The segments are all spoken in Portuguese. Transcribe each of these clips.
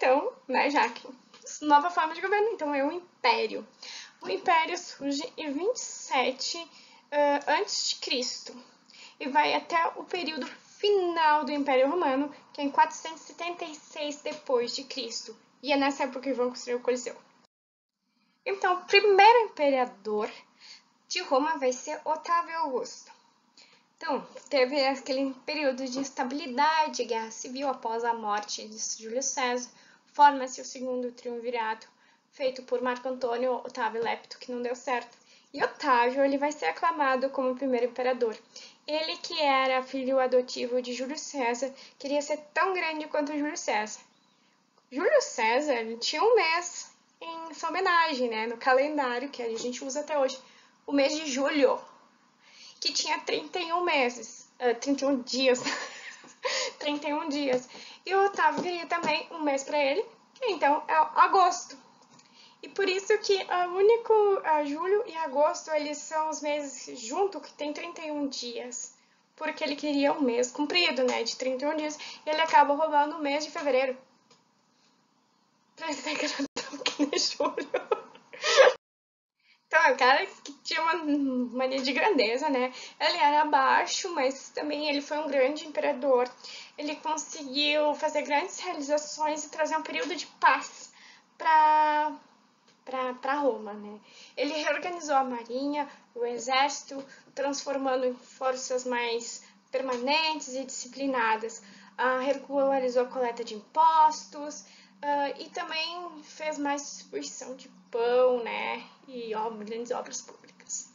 então, né, já que nova forma de governo, então é o Império. O Império surge em 27 antes de Cristo e vai até o período final do Império Romano, que é em 476 depois de Cristo. E é nessa época que vão construir o Coliseu. Então, o primeiro imperador de Roma vai ser Otávio Augusto. Então, teve aquele período de instabilidade, guerra civil após a morte de Júlio César, forma-se o segundo triunvirato, feito por Marco Antônio Otávio Lepto, que não deu certo. E Otávio ele vai ser aclamado como o primeiro imperador. Ele, que era filho adotivo de Júlio César, queria ser tão grande quanto Júlio César. Júlio César tinha um mês em sua homenagem, né, no calendário que a gente usa até hoje, o mês de julho, que tinha 31 meses, 31 dias, 31 dias. E o Otávio queria também um mês para ele, que então é agosto. E por isso que julho e agosto, eles são os meses junto que tem 31 dias. Porque ele queria um mês comprido, né, de 31 dias, e ele acaba roubando o mês de fevereiro. Pra ele ter que nem julho. Então, é um cara que tinha uma mania de grandeza, né? Ele era baixo, mas também ele foi um grande imperador. Ele conseguiu fazer grandes realizações e trazer um período de paz para Roma, né? Ele reorganizou a marinha, o exército, transformando em forças mais permanentes e disciplinadas. Regularizou a coleta de impostos, e também fez mais distribuição de pão, né, e grandes obras públicas.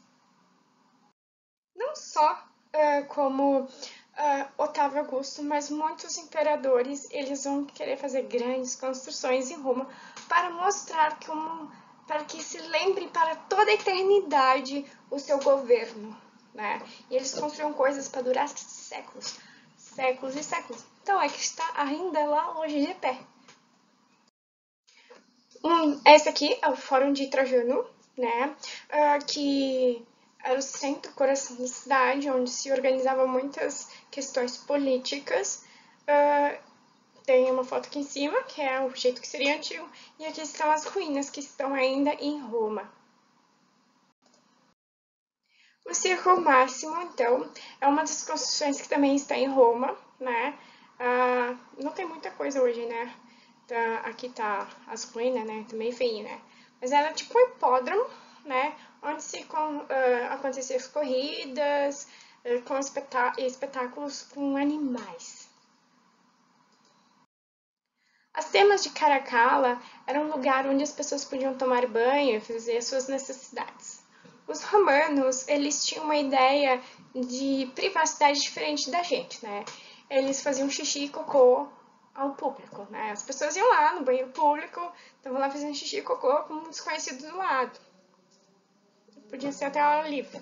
Não só como Otávio Augusto, mas muitos imperadores, eles vão querer fazer grandes construções em Roma para mostrar para que se lembre para toda a eternidade o seu governo, né? E eles construíram coisas para durar séculos, séculos e séculos. Então é que está ainda lá hoje de pé. Esse aqui é o Fórum de Trajano, né? Que era o centro, coração da cidade, onde se organizavam muitas questões políticas. Tem uma foto aqui em cima, que é o jeito que seria antigo, e aqui estão as ruínas que estão ainda em Roma. O Circo Máximo, então, é uma das construções que também está em Roma, né? Não tem muita coisa hoje, né? Aqui tá as ruínas, né? Também feio, né? Mas era tipo um hipódromo, né? Onde aconteciam as corridas, com espetáculos com animais. As termas de Caracalla eram um lugar onde as pessoas podiam tomar banho e fazer suas necessidades. Os romanos, eles tinham uma ideia de privacidade diferente da gente, né? Eles faziam xixi e cocô ao público, né? As pessoas iam lá no banheiro público, estavam lá fazendo xixi e cocô com um desconhecido do lado. Podia ser até a hora livre.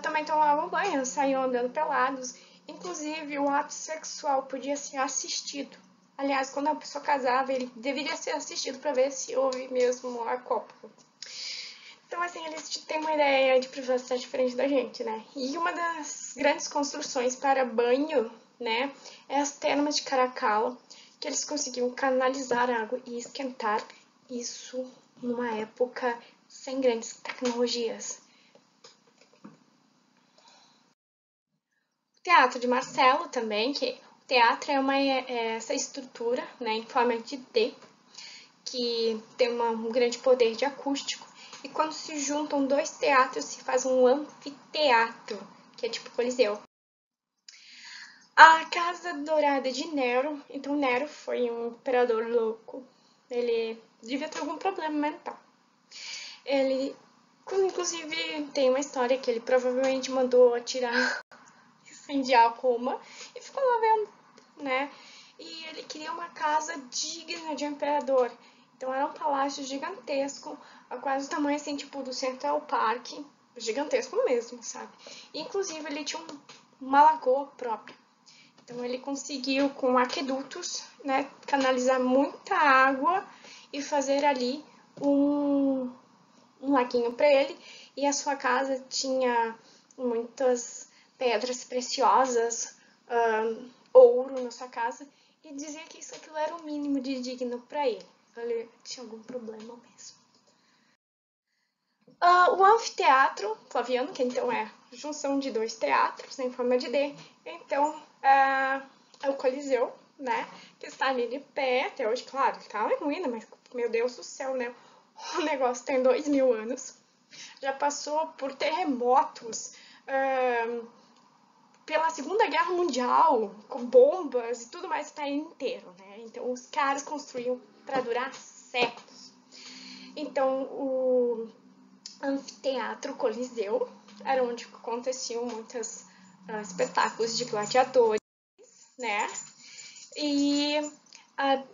Também tomavam banho, saíam andando pelados. Inclusive, o ato sexual podia ser assistido. Aliás, quando a pessoa casava, ele deveria ser assistido para ver se houve mesmo acópolo. Então, assim, eles têm uma ideia de privacidade diferente da gente, né? E uma das grandes construções para banho, né, é as termas de Caracalla, que eles conseguiam canalizar a água e esquentar isso numa época sem grandes tecnologias. O Teatro de Marcelo também, que o teatro é essa estrutura, né, em forma de D, que tem um grande poder de acústico, e quando se juntam dois teatros se faz um anfiteatro, que é tipo Coliseu. A Casa Dourada de Nero, então Nero foi um imperador louco, ele devia ter algum problema mental. Ele, inclusive, tem uma história que ele provavelmente mandou atirar, incendiar Roma e ficou lá vendo, né? E ele queria uma casa digna de um imperador. Então era um palácio gigantesco, quase o tamanho assim, tipo, do Central Park, gigantesco mesmo, sabe? E, inclusive ele tinha uma lagoa própria. Então ele conseguiu, com aquedutos, né, canalizar muita água e fazer ali um laguinho para ele. E a sua casa tinha muitas pedras preciosas, ouro na sua casa. e dizia que isso aquilo era o mínimo de digno para ele. Ele tinha algum problema mesmo. O anfiteatro Flaviano, que então é a junção de dois teatros em forma de D, então é o Coliseu, né, que está ali de pé até hoje, claro, ele tá em ruína, mas meu Deus do céu, né, o negócio tem 2000 anos, já passou por terremotos, pela Segunda Guerra Mundial, com bombas e tudo mais, está inteiro, né, então os caras construíam para durar séculos. Então o anfiteatro Coliseu era onde aconteciam muitos espetáculos de gladiadores, né? E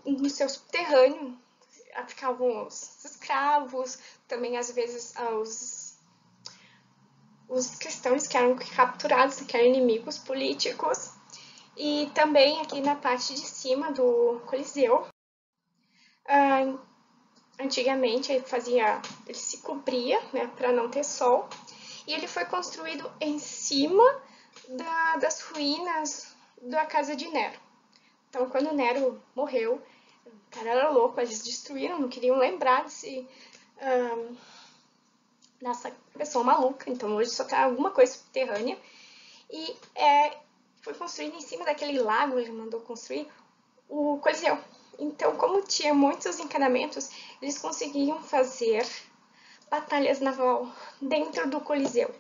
no seu subterrâneo ficavam os escravos, também às vezes os cristãos que eram capturados, que eram inimigos políticos, e também aqui na parte de cima do Coliseu, antigamente ele se cobria, né, para não ter sol, e ele foi construído em cima das ruínas da casa de Nero. Então, quando Nero morreu, o cara era louco, eles destruíram, não queriam lembrar dessa pessoa maluca. Então, hoje só tem alguma coisa subterrânea. E foi construído em cima daquele lago, ele mandou construir o Coliseu. Então, como tinha muitos encanamentos, eles conseguiam fazer batalhas naval dentro do Coliseu.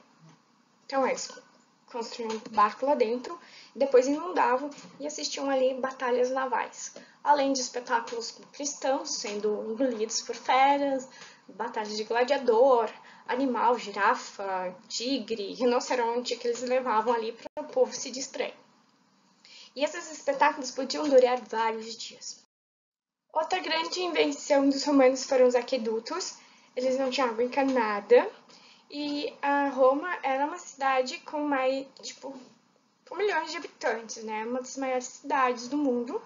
Então, eles construíam um barco lá dentro, depois inundavam e assistiam ali batalhas navais. Além de espetáculos cristãos sendo engolidos por feras, batalhas de gladiador, animal, girafa, tigre, rinoceronte que eles levavam ali para o povo se distrair. E esses espetáculos podiam durar vários dias. Outra grande invenção dos romanos foram os aquedutos. Eles não tinham água encanada. E a Roma era uma cidade com mais, com milhões de habitantes, né? Uma das maiores cidades do mundo.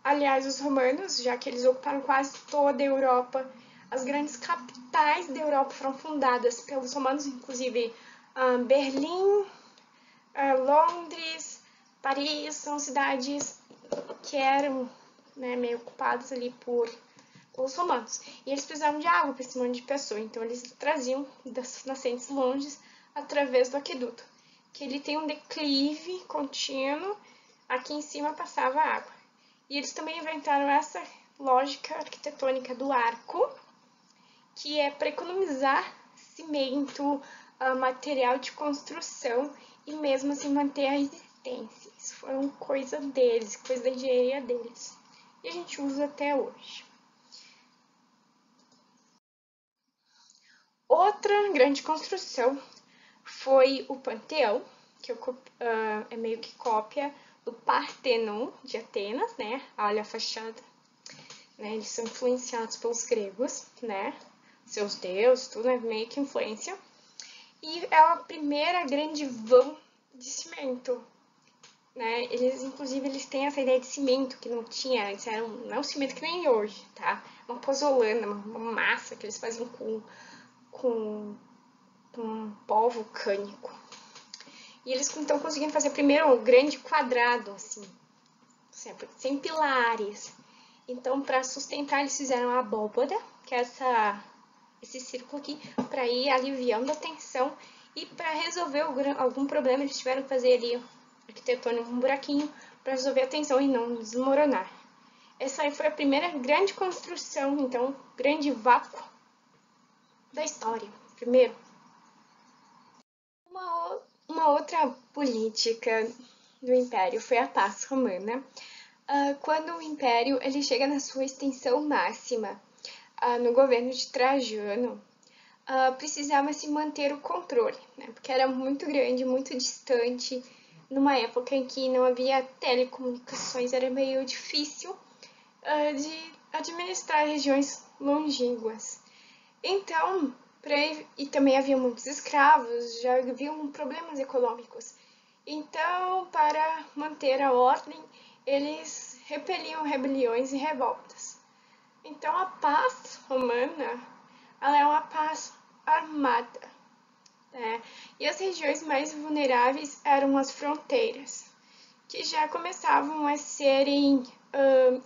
Aliás, os romanos, já que eles ocuparam quase toda a Europa, as grandes capitais da Europa foram fundadas pelos romanos, inclusive Berlim, Londres, Paris, são cidades que eram, né, meio ocupadas ali por os romanos. E eles precisavam de água para esse monte de pessoa, então eles traziam das nascentes longes através do aqueduto, que ele tem um declive contínuo, aqui em cima passava água. E eles também inventaram essa lógica arquitetônica do arco, que é para economizar cimento, material de construção e mesmo assim manter a resistência. Isso foi uma coisa deles, coisa da engenharia deles. E a gente usa até hoje. Outra grande construção foi o Panteão, que é meio que cópia do Partenon de Atenas, né? Olha a fachada. Né? Eles são influenciados pelos gregos, né? Seus deuses, tudo é meio que influência. E é a primeira grande vão de cimento. Né? Inclusive, eles têm essa ideia de cimento que não tinha antes. Não é um cimento que nem hoje, tá? Uma pozolana, uma massa que eles faziam com pó vulcânico. E eles então conseguiram fazer primeiro um grande quadrado, assim, sem pilares. Então, para sustentar, eles fizeram a abóbada, que é esse círculo aqui, para ir aliviando a tensão. E para resolver algum problema, eles tiveram que fazer ali, arquitetônico, um buraquinho, para resolver a tensão e não desmoronar. Essa aí foi a primeira grande construção, então, grande vácuo da história. Primeiro. Uma outra política do Império foi a paz romana. Quando o Império ele chega na sua extensão máxima, no governo de Trajano, precisava se manter o controle, né? Porque era muito grande, muito distante, numa época em que não havia telecomunicações, era meio difícil de administrar regiões longínquas. Então, e também havia muitos escravos, já haviam problemas econômicos. Então, para manter a ordem, eles repeliam rebeliões e revoltas. Então, a paz romana, ela é uma paz armada, né? E as regiões mais vulneráveis eram as fronteiras. que já começavam a serem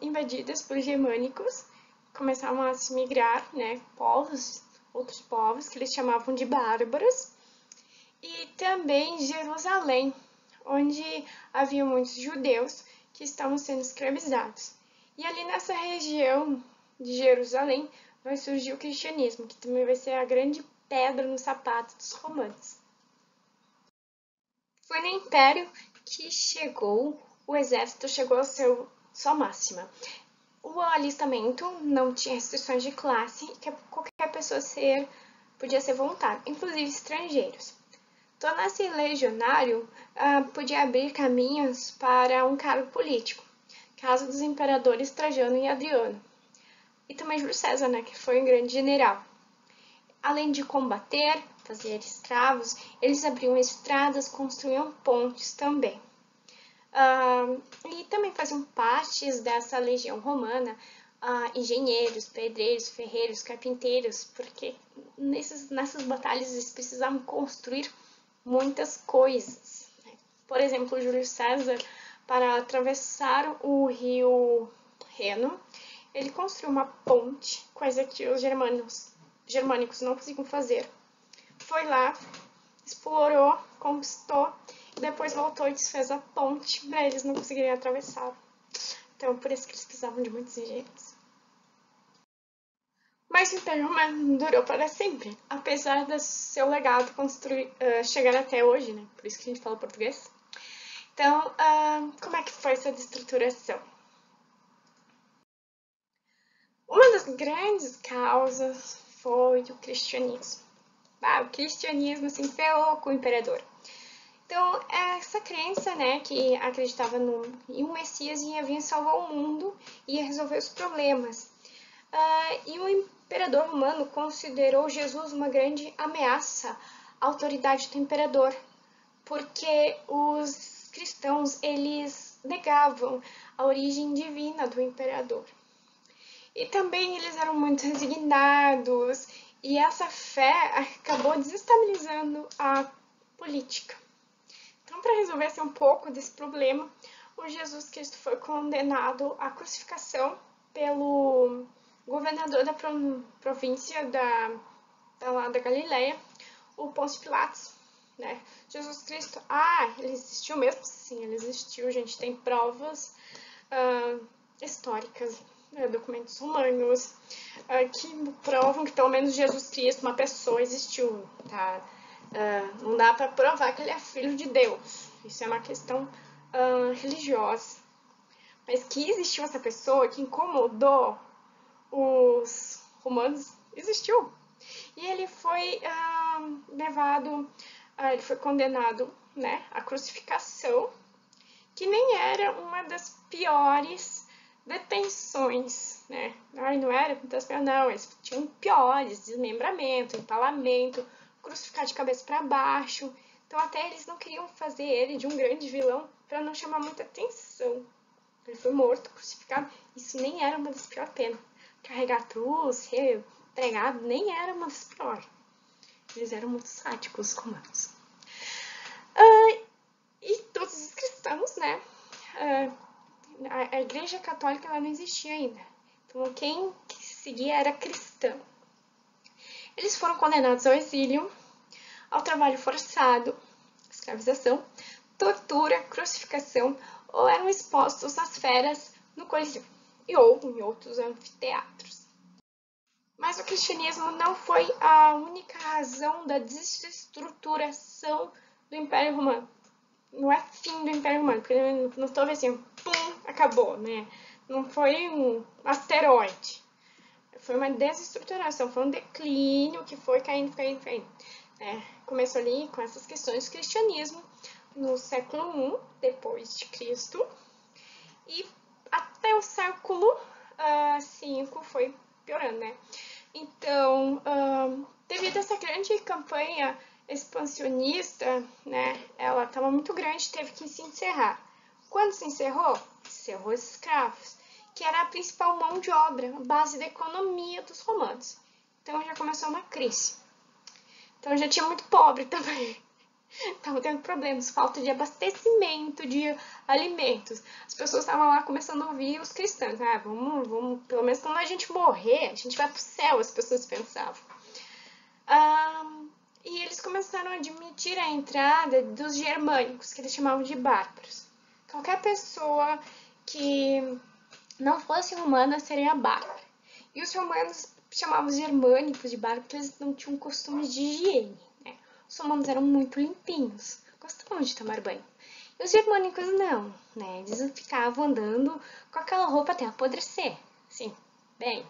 invadidas por germânicos, começavam a se migrar, né, outros povos, que eles chamavam de bárbaros, e também Jerusalém, onde havia muitos judeus que estavam sendo escravizados. E ali nessa região de Jerusalém vai surgir o cristianismo, que também vai ser a grande pedra no sapato dos romanos. Foi no Império que o exército chegou a sua máxima. O alistamento não tinha restrições de classe, que qualquer pessoa podia ser voluntário, inclusive estrangeiros. Tornar-se legionário podia abrir caminhos para um cargo político, caso dos imperadores Trajano e Adriano. E também Júlio César, né, que foi um grande general. Além de combater, fazer escravos, eles abriam estradas, construíam pontes também. E também faziam parte dessa legião romana engenheiros, pedreiros, ferreiros, carpinteiros, porque nessas batalhas eles precisavam construir muitas coisas. Por exemplo, Júlio César, para atravessar o rio Reno, ele construiu uma ponte, coisa que os germânicos não conseguiam fazer. Foi lá, explorou, conquistou, e depois voltou e desfez a ponte para eles não conseguirem atravessar. Então, por isso que eles precisavam de muitos engenheiros. Mas o Império Romano durou para sempre, apesar do seu legado chegar até hoje, né? Por isso que a gente fala português. Então, como é que foi essa destruturação? Uma das grandes causas foi o cristianismo. O cristianismo se enferrou com o imperador. Então, essa crença, né, que acreditava em um Messias ia vir salvar o mundo e ia resolver os problemas. E o imperador romano considerou Jesus uma grande ameaça à autoridade do imperador, porque os cristãos, eles negavam a origem divina do imperador. E também eles eram muito resignados, e essa fé acabou desestabilizando a política. Então, para resolver um pouco desse problema, o Jesus Cristo foi condenado à crucificação pelo governador da província da Galileia, o Pôncio Pilatos, né? Jesus Cristo, ele existiu mesmo? Sim, ele existiu, gente, tem provas históricas, documentos romanos, que provam que pelo menos Jesus Cristo, uma pessoa, existiu, tá? Não dá para provar que ele é filho de Deus, isso é uma questão religiosa, mas que existiu essa pessoa que incomodou os romanos, existiu. E ele foi ele foi condenado, né, à crucificação, que nem era uma das piores detenções, né? Não era das piores, não, eles tinham piores, desmembramento, empalamento, crucificar de cabeça para baixo. Então até eles não queriam fazer ele de um grande vilão para não chamar muita atenção. Ele foi morto, crucificado, isso nem era uma das piores penas. Carregar cruz, ser pregado, nem era uma das piores. Eles eram muito sádicos, os romanos. E todos os cristãos, né? A igreja católica ela não existia ainda. Então quem seguia era cristão. Eles foram condenados ao exílio, ao trabalho forçado, escravização, tortura, crucificação, ou eram expostos às feras no Coliseu ou em outros anfiteatros. Mas o cristianismo não foi a única razão da desestruturação do Império Romano. Não é fim do Império Romano, porque não estou vendo assim, pum, acabou, né? Não foi um asteroide. Foi uma desestruturação, foi um declínio que foi caindo. Começou ali com essas questões do cristianismo no século I depois de Cristo e até o século V foi piorando, né? Então, devido a essa grande campanha expansionista, né, ela estava muito grande, teve que se encerrar. Quando se encerrou? Encerrou os escravos, que era a principal mão de obra, a base da economia dos romanos. Então já começou uma crise. Então já tinha muito pobre também. estavam tendo problemas, falta de abastecimento de alimentos. As pessoas estavam lá começando a ouvir os cristãos. Ah, vamos, pelo menos quando a gente morrer, a gente vai pro céu, as pessoas pensavam. E eles começaram a admitir a entrada dos germânicos, que eles chamavam de bárbaros. Qualquer pessoa que não fosse romana seria bárbara. E os romanos chamavam os germânicos de bárbaros porque eles não tinham costume de higiene. Né? Os romanos eram muito limpinhos, gostavam de tomar banho. E os germânicos não, né? Eles ficavam andando com aquela roupa até apodrecer. Sim, bem.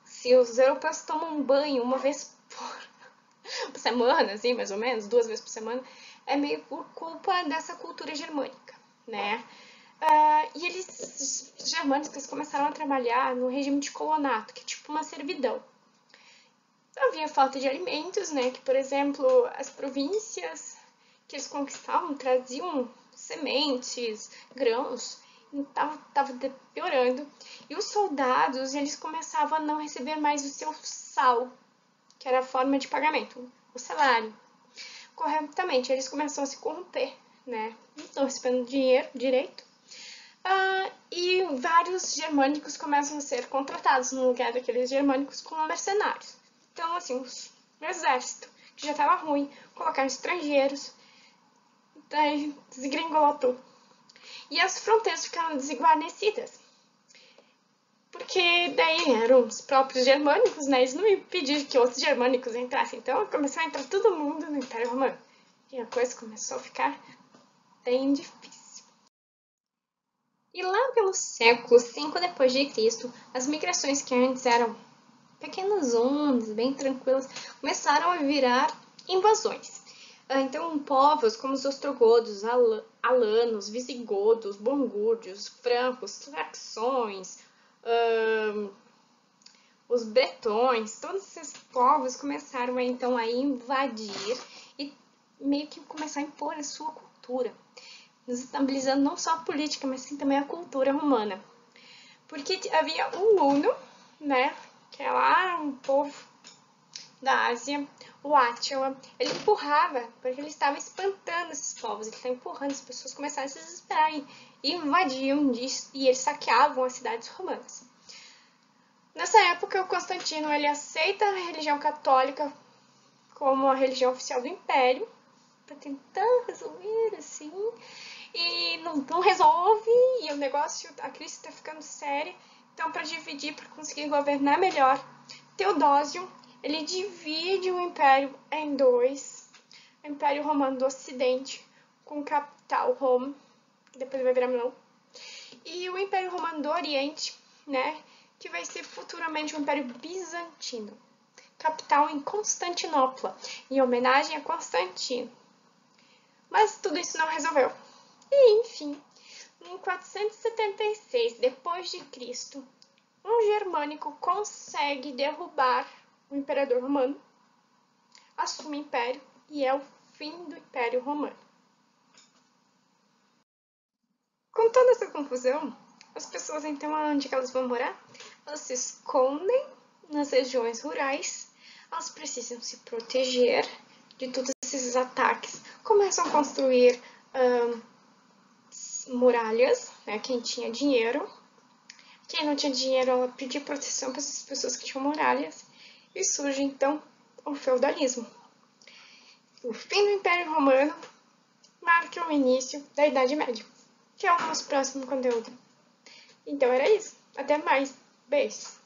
Se os europeus tomam banho uma vez por semana, assim, mais ou menos, 2 vezes por semana, é meio por culpa dessa cultura germânica, né? E os germânicos começaram a trabalhar no regime de colonato, que é tipo uma servidão. Havia falta de alimentos, né? Que, por exemplo, as províncias que eles conquistavam traziam sementes, grãos, e estava piorando. E os soldados, eles começavam a não receber mais o seu sal, que era a forma de pagamento, o salário. Corretamente, eles começam a se corromper, né? Não estão recebendo dinheiro direito. E vários germânicos começam a ser contratados no lugar daqueles germânicos como mercenários. Então, assim, o exército, que já estava ruim, colocaram estrangeiros, daí desgringolou tudo. E as fronteiras ficaram desguarnecidas. Porque daí eram os próprios germânicos, né? Eles não iam pedir que outros germânicos entrassem. Então começou a entrar todo mundo no Império Romano. E a coisa começou a ficar bem difícil. E lá pelo século V depois de Cristo, as migrações que antes eram pequenas ondas, bem tranquilas, começaram a virar invasões. Então, povos como os ostrogodos, alanos, visigodos, bongúrdios, francos, saxões, os bretões, todos esses povos começaram então a invadir e meio que começar a impor a sua cultura, desestabilizando não só a política, mas sim também a cultura romana. Porque havia um Huno, né, que é lá um povo da Ásia, o Átila, ele empurrava, porque ele estava espantando esses povos, ele estava empurrando, as pessoas começaram a se desesperar e invadiam disso, e eles saqueavam as cidades romanas. Nessa época, o Constantino ele aceita a religião católica como a religião oficial do Império, para tentar resolver assim, e não resolve, e o negócio, a crise está ficando séria. Então, para dividir, para conseguir governar melhor, Teodósio ele divide o Império em 2, o Império Romano do Ocidente, com capital Roma, que depois vai virar Milão, e o Império Romano do Oriente, né, que vai ser futuramente o Império Bizantino, capital em Constantinopla, em homenagem a Constantino. Mas tudo isso não resolveu. E, enfim, em 476 depois de Cristo, um germânico consegue derrubar o imperador romano, assume o império e é o fim do Império Romano. Com toda essa confusão, as pessoas então onde elas vão morar? Elas se escondem nas regiões rurais, elas precisam se proteger de todos esses ataques, começam a construir muralhas, né? Quem tinha dinheiro, quem não tinha dinheiro, ela pedia proteção para essas pessoas que tinham muralhas, e surge então o feudalismo. O fim do Império Romano marca o início da Idade Média, que é o nosso próximo conteúdo. Então era isso. Até mais. Beijos.